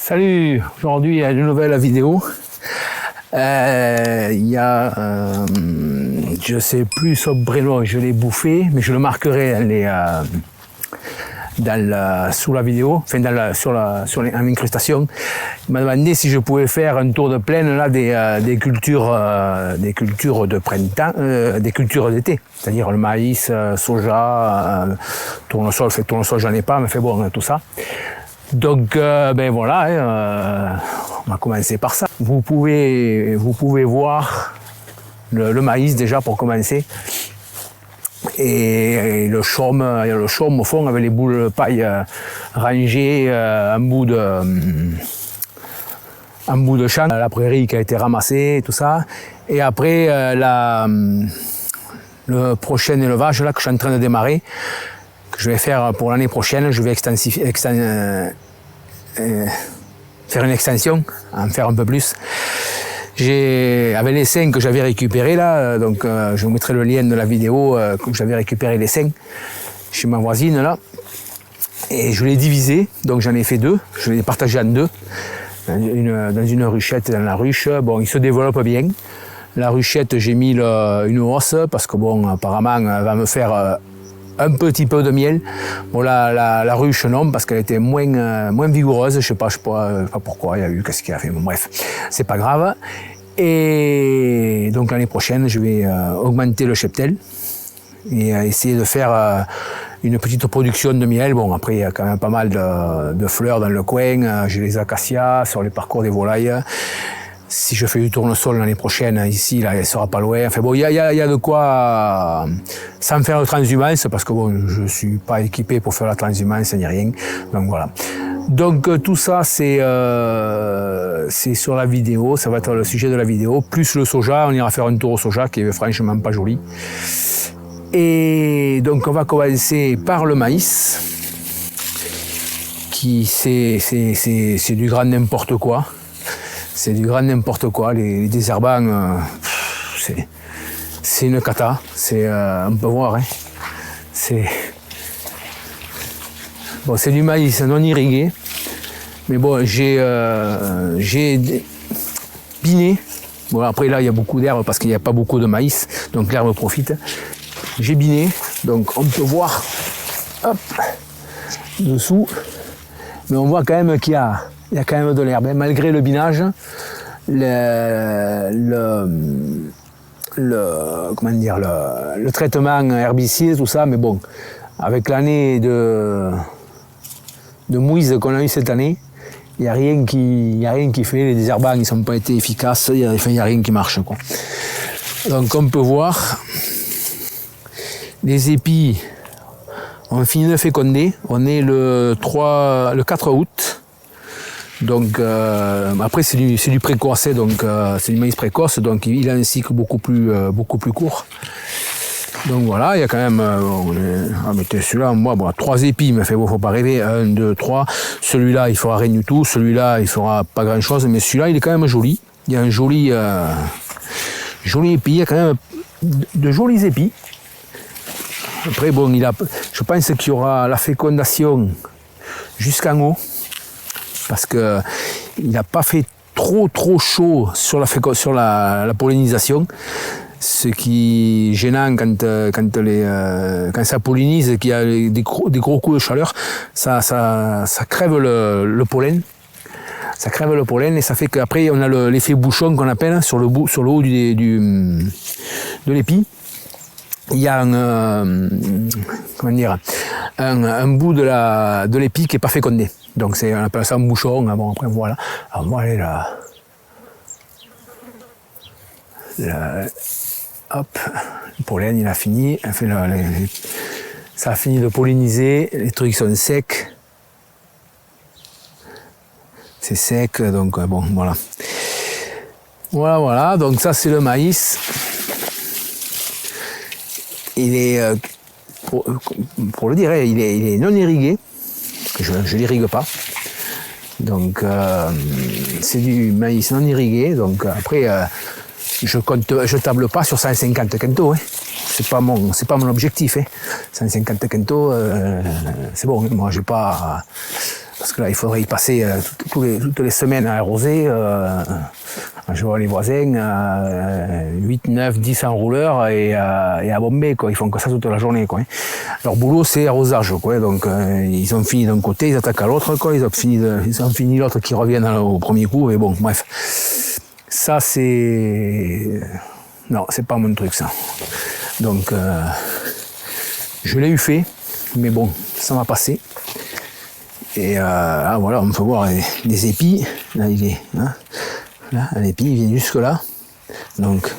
Salut, aujourd'hui il y a une nouvelle vidéo. Je sais plus Sobrello, je l'ai bouffé, mais je le marquerai sous la vidéo, enfin sur l'incrustation. Il m'a demandé si je pouvais faire un tour de plaine là des cultures de printemps, des cultures d'été, c'est-à-dire le maïs, soja, tournesol. Tournesol j'en ai pas, mais fait bon tout ça. Donc ben voilà, on va commencer par ça. Vous pouvez voir le maïs déjà pour commencer. Et le chaume au fond avec les boules de paille rangées en bout de champ, la prairie qui a été ramassée, tout ça. Et après le prochain élevage là que je suis en train de démarrer, que je vais faire pour l'année prochaine, je vais faire une extension, en faire un peu plus. Avec les seins que j'avais récupérés là, donc je vous mettrai le lien de la vidéo comme j'avais récupéré les seins chez ma voisine là, et je l'ai divisé, donc j'en ai fait deux, je l'ai partagé en deux, dans une ruchette dans la ruche. Bon, il se développe bien. La ruchette, j'ai mis une hausse parce que bon, apparemment elle va me faire un petit peu de miel. Bon, la ruche non, parce qu'elle était moins vigoureuse, je sais pas pourquoi, il y a eu qu'est-ce qu'il a fait, bon, bref, c'est pas grave. Et donc l'année prochaine, je vais augmenter le cheptel et essayer de faire une petite production de miel. Bon, après il y a quand même pas mal de fleurs dans le coin, j'ai les acacias sur les parcours des volailles. Si je fais du tournesol l'année prochaine, ici, là, elle sera pas loin. Enfin bon, il y a de quoi, sans faire de transhumance, parce que bon, je suis pas équipé pour faire la transhumance ni rien. Donc voilà. Donc tout ça, c'est sur la vidéo, ça va être le sujet de la vidéo. Plus le soja, on ira faire un tour au soja qui est franchement pas joli. Et donc on va commencer par le maïs, qui c'est du grand n'importe quoi. C'est du grand n'importe quoi, les désherbants, c'est une cata, on peut voir, hein. C'est du maïs non irrigué, mais bon, j'ai biné. Bon, après là il y a beaucoup d'herbe parce qu'il n'y a pas beaucoup de maïs, donc l'herbe profite. J'ai biné, donc on peut voir, hop, dessous, mais on voit quand même qu'il y a quand même de l'herbe, hein. Malgré le binage, le traitement herbicide, tout ça, mais bon, avec l'année de mouise qu'on a eu cette année, il n'y a rien qui fait, les désherbants ils n'ont pas été efficaces, il n'y a rien qui marche, quoi. Donc on peut voir, les épis ont fini de féconder, on est le 4 août. Donc après c'est du précoce, donc c'est du maïs précoce, donc il a un cycle beaucoup plus court. Donc voilà, il y a quand même, celui-là, moi, bon, 3 épis, mais fait, bon, faut pas rêver, 1, 2, 3. Celui-là, il fera rien du tout, celui-là, il fera pas grand-chose, mais celui-là, il est quand même joli. Il y a un joli épi, il y a quand même de jolis épis. Après, bon, je pense qu'il y aura la fécondation jusqu'en haut, parce que il n'a pas fait trop chaud sur la pollinisation, ce qui est gênant quand ça pollinise, qu'il y a des gros coups de chaleur, ça crève le pollen. Ça crève le pollen et ça fait qu'après on a l'effet bouchon qu'on appelle sur le haut de l'épi. Il y a un bout de l'épi qui n'est pas fécondé. Donc on appelle ça un bouchon. Bon, après voilà. Alors moi, hop, le pollen il a fini. Ça a fini de polliniser. Les trucs sont secs. C'est sec, donc bon, voilà. Voilà. Donc ça c'est le maïs. Il est, pour le dire, il est non irrigué. Je ne l'irrigue pas. Donc c'est du maïs non irrigué. Donc après je table pas sur 150 quintaux. Hein. C'est pas mon objectif. Hein. 150 quintaux, c'est bon. Moi j'ai pas Parce que là, il faudrait y passer toutes les semaines à arroser. Je vois les voisins, 8, 9, 10 enrouleurs et à bomber, quoi. Ils font que ça toute la journée, quoi. Leur boulot, c'est arrosage, quoi. Donc, ils ont fini d'un côté, ils attaquent à l'autre, quoi. Ils ont fini l'autre qui reviennent au premier coup, et bon, bref. Ça, c'est... Non, c'est pas mon truc, ça. Donc, je l'ai eu fait, mais bon, ça m'a passé. Et voilà, on peut voir les épis. Là, il est... Hein, là, l'épi, il vient jusque là. Donc,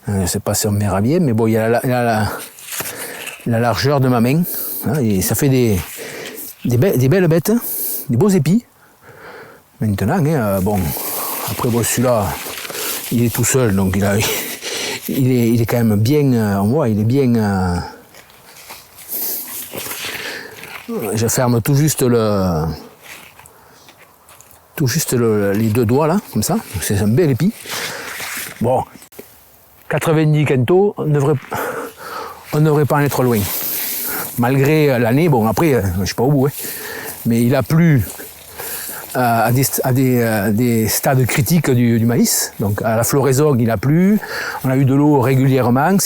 je ne sais pas si on verra bien, mais bon, il y a la largeur de ma main. Hein, et ça fait des belles bêtes, des beaux épis. Maintenant, hein, bon, après, bon, celui-là, il est tout seul, donc il est quand même bien, on voit, il est bien... je ferme tout juste les deux doigts là, comme ça, c'est un bel épi. Bon, 90 quintaux, on ne devrait pas en être loin. Malgré l'année, bon après, je ne suis pas au bout, hein, mais il a plu à des stades critiques du maïs. Donc à la floraison, il a plu, on a eu de l'eau régulièrement, on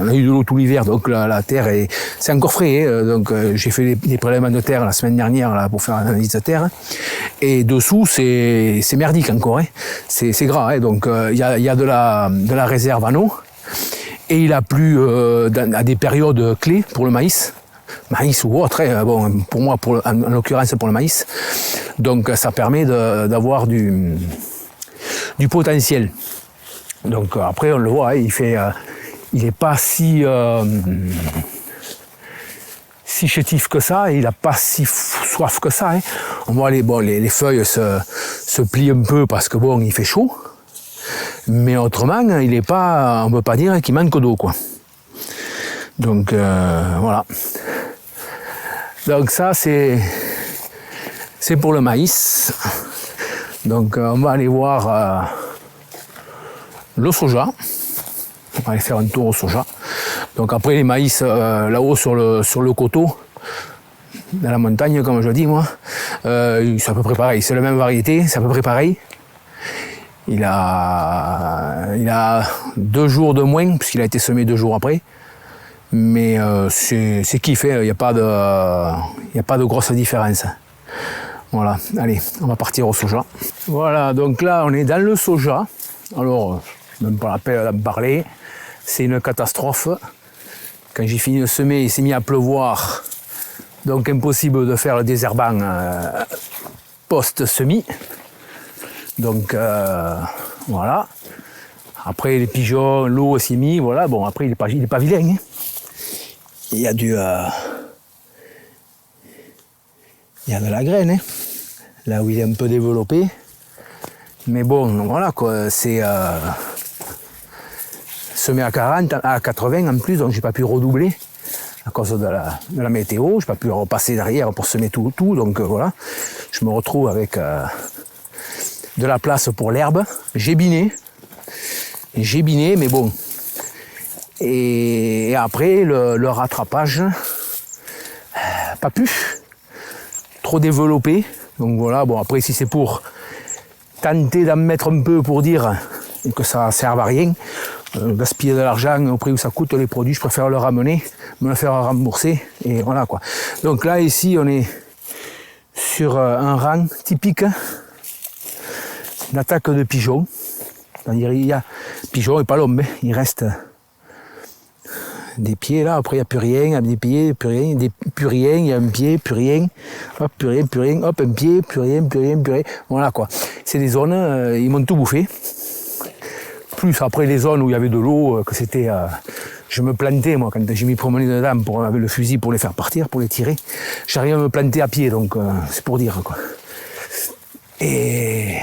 a eu de l'eau tout l'hiver, donc la terre c'est encore frais. Hein, donc j'ai fait des prélèvements de terre la semaine dernière là, pour faire l'analyse de terre. Et dessous, c'est merdique encore, hein. C'est gras. Hein, donc il y a de la réserve en eau. Et il a plu à des périodes clés pour le maïs. Maïs ou autre, hein, bon, pour moi, en l'occurrence pour le maïs. Donc ça permet d'avoir du potentiel. Donc après on le voit, hein, il n'est pas si chétif que ça, il n'a pas si soif que ça. Hein. On voit les feuilles se plient un peu parce que bon, il fait chaud. Mais autrement, on ne peut pas dire qu'il manque d'eau, quoi. Donc voilà. Donc ça c'est pour le maïs. Donc on va aller voir le soja. On va aller faire un tour au soja. Donc après les maïs là-haut sur le coteau, dans la montagne comme je dis moi, c'est à peu près pareil. C'est la même variété, c'est à peu près pareil. Il a 2 jours de moins puisqu'il a été semé 2 jours après. Mais c'est kiffé, il n'y a pas de grosse différence. Voilà, allez, on va partir au soja. Voilà, donc là on est dans le soja. Alors, même pas la peine d'en parler, c'est une catastrophe. Quand j'ai fini de semer, il s'est mis à pleuvoir. Donc impossible de faire le désherbant post-semis. Donc voilà. Après les pigeons, l'eau s'est mis, voilà. Bon, après il est pas vilain. Hein. Il y a de la graine, hein, là où il est un peu développé. Mais bon, voilà quoi, c'est semé à 40, à 80 en plus, donc j'ai pas pu redoubler à cause de la météo, j'ai pas pu repasser derrière pour semer tout, donc voilà. Je me retrouve avec de la place pour l'herbe. J'ai biné, mais bon. Et après, le rattrapage, pas pu, trop développé. Donc voilà, bon après si c'est pour tenter d'en mettre un peu pour dire que ça ne serve à rien, gaspiller de l'argent au prix où ça coûte les produits, je préfère le ramener, me le faire rembourser, et voilà quoi. Donc là ici on est sur un rang typique d'attaque de pigeons. C'est-à-dire il y a pigeons et pas l'homme, il reste des pieds là, après il n'y a plus rien, des pieds, plus rien, plus rien, il y a un pied, plus rien, hop, plus rien, hop, un pied, plus rien, voilà quoi. C'est des zones, ils m'ont tout bouffé. Plus après les zones où il y avait de l'eau, que c'était... je me plantais moi, quand j'ai mis promener dedans avec le fusil pour les faire partir, pour les tirer, j'arrivais à me planter à pied, donc c'est pour dire quoi. Et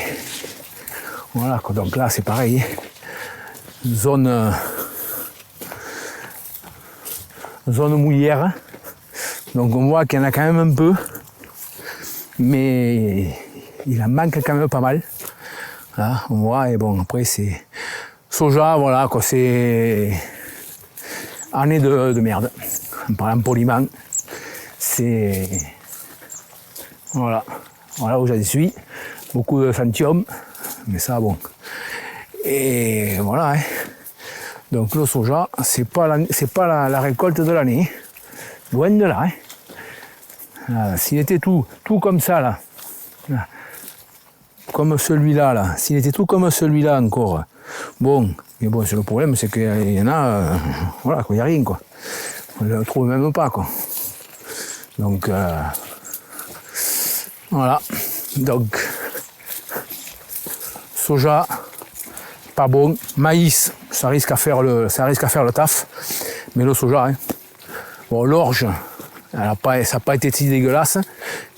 voilà quoi, donc là c'est pareil, zone mouillère, donc on voit qu'il y en a quand même un peu, mais il en manque quand même pas mal. Là, on voit, et bon après c'est soja, voilà quoi, c'est année de merde, en parlant poliment, c'est... Voilà. Voilà où j'en suis. Beaucoup de Santium, mais ça, bon. Et voilà. Hein. Donc le soja, c'est pas la récolte de l'année. Loin de là. Hein. S'il était tout comme ça, là, comme celui-là, là, s'il était tout comme celui-là encore, bon, mais bon, c'est le problème, c'est qu'il y en a, voilà, il n'y a rien, quoi. On ne le trouve même pas, quoi. Donc, voilà. Donc, soja, pas bon. Maïs, ça risque à faire le taf. Mais le soja, hein. Bon, l'orge, ça n'a pas été si dégueulasse.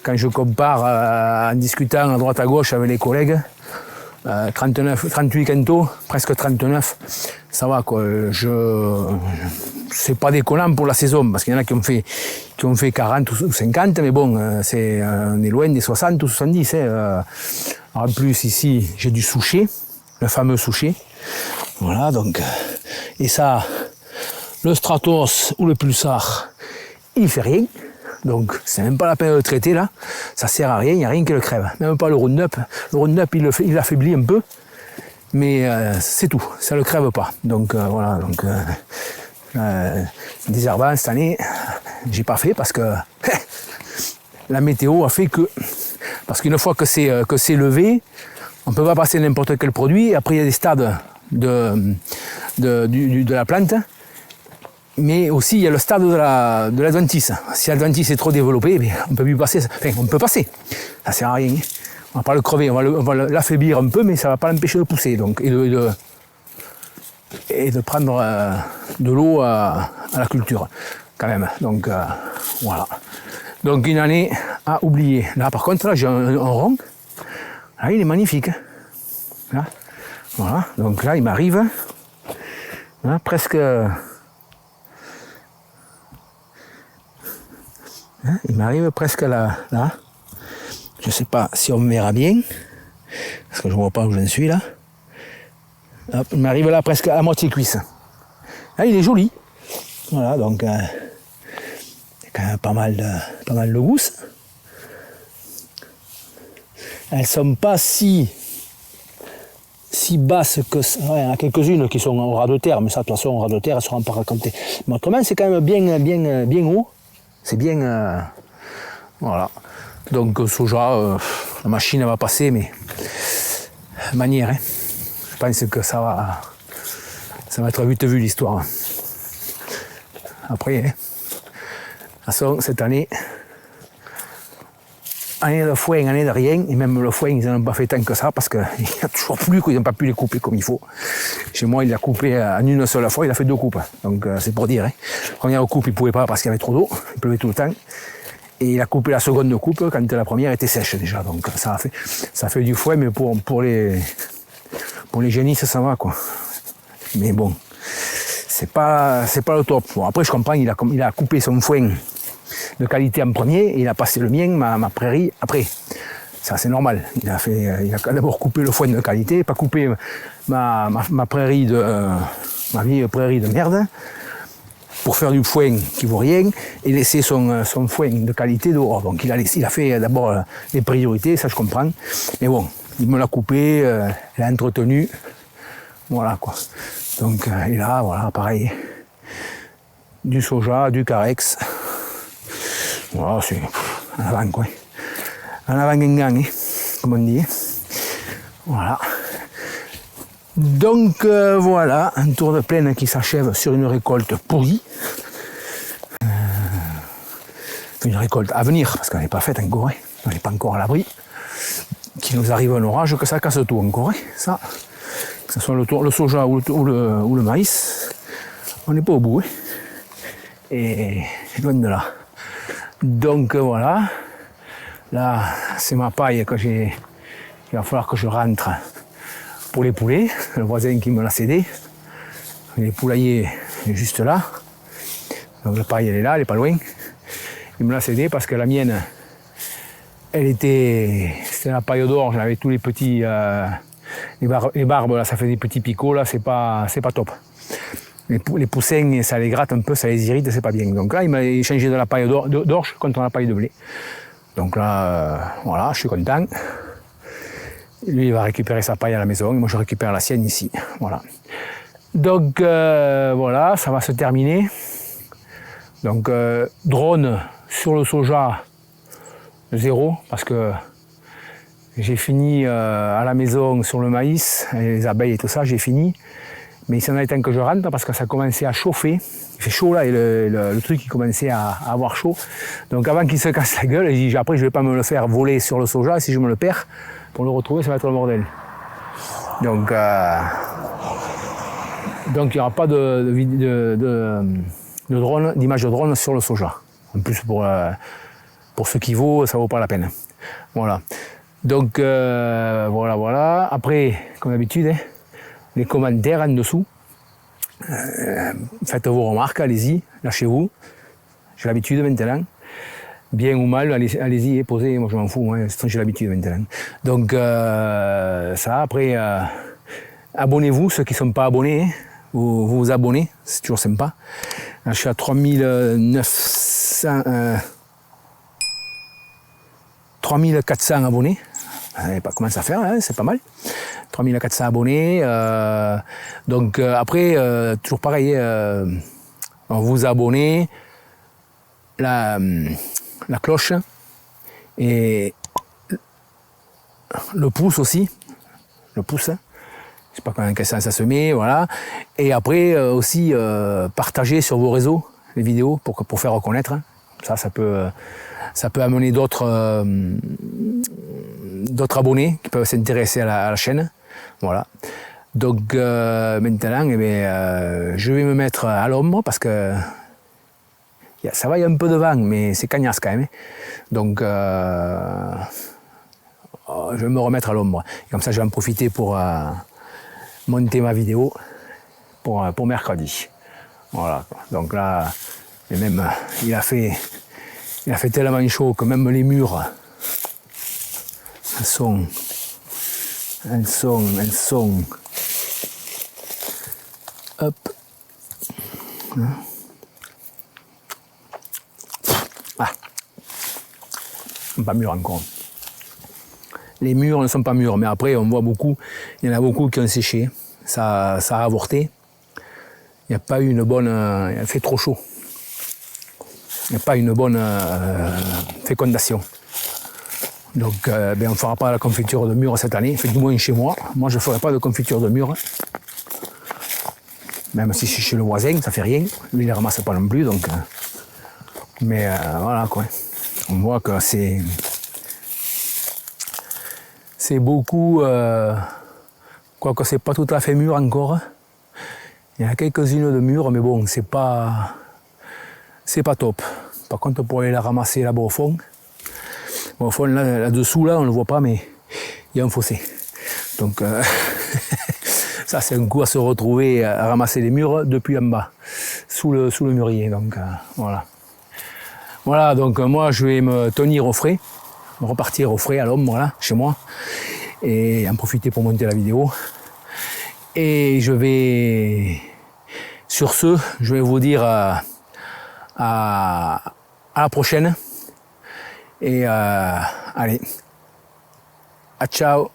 Quand je compare en discutant à droite à gauche avec les collègues, 38 quintaux, presque 39, ça va quoi. C'est pas déconnant pour la saison, parce qu'il y en a qui ont fait 40 ou 50, mais bon, on est loin des 60 ou 70. En plus, ici, j'ai du souchet, le fameux souchet. Voilà, donc, et ça, le Stratos ou le Pulsar, il fait rien. Donc, c'est même pas la peine de le traiter là. Ça sert à rien, il n'y a rien qui le crève. Même pas le Roundup. Le Roundup, il affaiblit un peu. Mais c'est tout, ça le crève pas. Donc, voilà. Donc, désherbant cette année, j'ai pas fait parce que la météo a fait que. Parce qu'une fois que c'est levé, on peut pas passer n'importe quel produit. Après, il y a des stades de la plante. Mais aussi, il y a le stade de l'adventice. Si l'adventice est trop développé, on peut plus passer. Enfin, on peut passer. Ça sert à rien. On va pas le crever, on va l'affaiblir un peu, mais ça va pas l'empêcher de pousser. Donc, et de prendre de l'eau à la culture, quand même. Donc, voilà. Donc, une année à oublier. Là, par contre, là, j'ai un rond. Là, il est magnifique. Là. Voilà. Donc là, il m'arrive là, presque... Il m'arrive presque là. Je ne sais pas si on me verra bien, parce que je ne vois pas où je suis là. Hop, il m'arrive là presque à moitié cuisse. Là, il est joli. Voilà, donc il y a quand même pas mal de gousses. Elles ne sont pas si basses que ça. Ouais, il y en a quelques-unes qui sont au ras de terre, mais ça, de toute façon, au ras de terre, elles ne seront pas racontées. Mais autrement, c'est quand même bien haut. C'est bien... voilà. Donc, soja, la machine elle va passer, mais... manière, hein. Je pense que ça va être vite vu, l'histoire. Après, hein. De toute façon, cette année... année de foin, année de rien, et même le foin, ils n'en ont pas fait tant que ça, parce qu'il n'y a toujours plus qu'ils n'ont pas pu les couper comme il faut. Chez moi, il l'a coupé en une seule fois, il a fait 2 coupes. Donc c'est pour dire, hein. La première coupe, il ne pouvait pas parce qu'il y avait trop d'eau, il pleuvait tout le temps. Et il a coupé la seconde coupe quand la première était sèche déjà. Donc ça fait du foin, mais pour les génisses, ça va quoi. Mais bon, c'est pas le top. Bon, après, je comprends, il a coupé son foin de qualité en premier, et il a passé le mien, ma prairie, après. Ça, c'est normal. Il a d'abord coupé le foin de qualité, pas coupé ma prairie ma vieille prairie de merde, pour faire du foin qui vaut rien, et laisser son foin de qualité dehors. Donc il a fait d'abord les priorités, ça je comprends. Mais bon, il me l'a coupé, il a entretenu. Voilà quoi. Donc, et là, voilà, pareil. Du soja, du carex. Voilà, c'est en avant quoi. En avant gang, comme on dit. Voilà. Donc voilà, un tour de plaine qui s'achève sur une récolte pourrie. Une récolte à venir, parce qu'elle n'est pas faite encore, hein. On n'est pas encore à l'abri. Qu'il nous arrive un orage, que ça casse tout encore. Hein. Ça, que ce soit le soja ou le maïs, on n'est pas au bout. Hein. Et loin de là. Donc voilà, là c'est ma paille que il va falloir que je rentre pour les poulets, le voisin qui me l'a cédé, les poulaillers juste là, donc la paille elle est là, elle est pas loin, il me l'a cédé parce que la mienne, c'était la paille d'orge avec tous les petits, les barbes là, ça fait des petits picots là, c'est pas top. Les poussins, ça les gratte un peu, ça les irrite, c'est pas bien. Donc là, il m'a changé de la paille d'orge contre la paille de blé. Donc là, voilà, je suis content. Lui, il va récupérer sa paille à la maison, et moi je récupère la sienne ici. Voilà. Donc voilà, ça va se terminer. Donc drone sur le soja, 0, parce que j'ai fini à la maison sur le maïs, les abeilles et tout ça, j'ai fini. Mais il s'en a éteint que je rentre parce que ça commençait à chauffer. Il fait chaud là et le truc il commençait à avoir chaud. Donc avant qu'il se casse la gueule, après je ne vais pas me le faire voler sur le soja. Si je me le perds, pour le retrouver, ça va être le bordel. Donc il n'y aura pas d'image de drone sur le soja. En plus pour ce qui vaut, ça ne vaut pas la peine. Voilà. Donc voilà. Après, comme d'habitude, hein, les commentaires en dessous. Faites vos remarques, allez-y, lâchez-vous. J'ai l'habitude maintenant. Bien ou mal, allez-y, posez, moi je m'en fous, hein, j'ai l'habitude maintenant. Donc ça, après, abonnez-vous, ceux qui ne sont pas abonnés, hein, vous abonnez, c'est toujours sympa. Là, je suis à 3400 abonnés. Pas commence à faire, hein, c'est pas mal. 3400 abonnés. Donc après, toujours pareil, vous abonnez, la cloche et le pouce aussi. Le pouce, hein. Je sais pas quel sens ça se met, voilà. Et après aussi partager sur vos réseaux les vidéos pour faire reconnaître. Hein. Ça peut amener d'autres abonnés qui peuvent s'intéresser à la chaîne. Voilà. Donc maintenant, je vais me mettre à l'ombre parce que ça va, il y a un peu de vent, mais c'est cagnasse quand même. Hein. Donc je vais me remettre à l'ombre. Comme ça, je vais en profiter pour monter ma vidéo pour mercredi. Voilà. Donc là, et même, il a fait tellement chaud que même les murs elles sont hop. Ah, pas mûrs encore. Les murs ne sont pas mûrs, mais après on voit beaucoup, il y en a beaucoup qui ont séché, ça a avorté. Il n'y a pas eu une bonne, il fait trop chaud. Il n'y a pas une bonne fécondation. Donc on ne fera pas la confiture de mûre cette année, du moins chez moi. Moi je ne ferai pas de confiture de mûre. Même si c'est chez le voisin, ça fait rien. Lui il ne ramasse pas non plus. Donc, mais voilà quoi. On voit que c'est beaucoup, quoique c'est pas tout à fait mûr encore. Il y a quelques-unes de mûres, mais bon, c'est pas top. Par contre, pour aller la ramasser là-bas au fond, là-dessous, là, on ne le voit pas, mais il y a un fossé. Donc, ça, c'est un coup à se retrouver à ramasser les mûres depuis en bas, sous le mûrier. Donc, voilà. Voilà, donc moi, je vais me tenir au frais, me repartir au frais à l'ombre, là, chez moi, et en profiter pour monter la vidéo. Et sur ce, je vais vous dire à la prochaine. Et allez, à ciao.